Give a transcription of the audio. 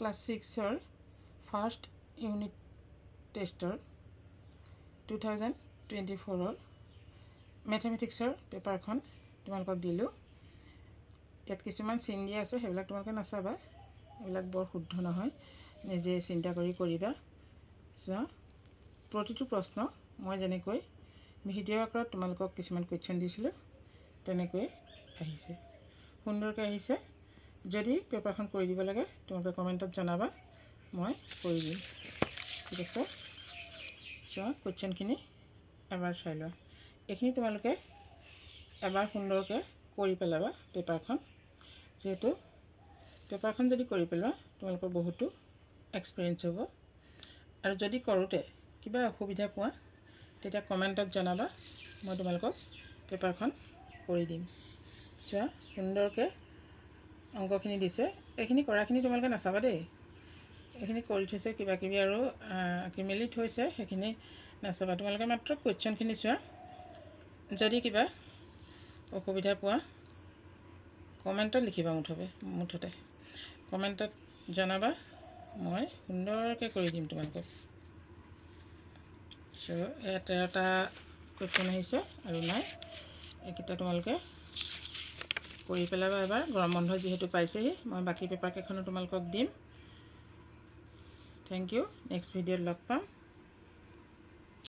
Class 6ৰ first unit টেষ্টৰ 2024ৰ মেথমেটিক্সৰ পেপাৰখন তোমালোকক দিলোঁ। ইয়াত কিছুমান চিন দিয়া আছে, সেইবিলাক তোমালোকে নাচাবা, এইবিলাক বৰ শুদ্ধ নহয়, নিজে চিন্তা কৰি কৰিবা। চোৱা, প্ৰতিটো প্ৰশ্ন মই যেনেকৈ ভিডিঅ' আকাৰত তোমালোকক কিছুমান কুৱেশ্যন দিছিলোঁ তেনেকৈ আহিছে, সুন্দৰকৈ আহিছে। যদি পেপাৰখন কৰি দিব লাগে তোমালোকে কমেণ্টত জনাবা, মই কৰি দিম। ঠিক আছে, চোৱা কুৱেশ্যনখিনি এবাৰ চাই লোৱা। এইখিনি তোমালোকে এবাৰ সুন্দৰকৈ কৰি পেলাবা পেপাৰখন, যিহেতু পেপাৰখন যদি কৰি পেলোৱা তোমালোকৰ বহুতো এক্সপিৰিয়েঞ্চ হ'ব। আৰু যদি কৰোঁতে কিবা অসুবিধা পোৱা তেতিয়া কমেণ্টত জনাবা, মই তোমালোকক পেপাৰখন কৰি দিম। চোৱা, সুন্দৰকৈ অংকখিনি দিছে, এইখিনি কৰাখিনি তোমালোকে নাচাবা দেই, এইখিনি কৰি থৈছে কিবা কিবি আৰু আঁকি মেলি থৈছে, সেইখিনি নাচাবা, তোমালোকে মাত্ৰ কুৱেশ্যনখিনি চোৱা। যদি কিবা অসুবিধা পোৱা কমেণ্টত লিখিবা, মুঠতে কমেণ্টত জনাবা, মই সুন্দৰকৈ কৰি দিম তোমালোকক। চ' ইয়াত 13টা কুৱেশ্যন আহিছে আৰু নাই, এইকেইটা তোমালোকে কৰি পেলাবা এবাৰ। গৰম বন্ধ যিহেতু পাইছেহি, মই বাকী পেপাৰকেইখনো তোমালোকক দিম। থেংক ইউ, নেক্সট ভিডিঅ'ত লগ পাম।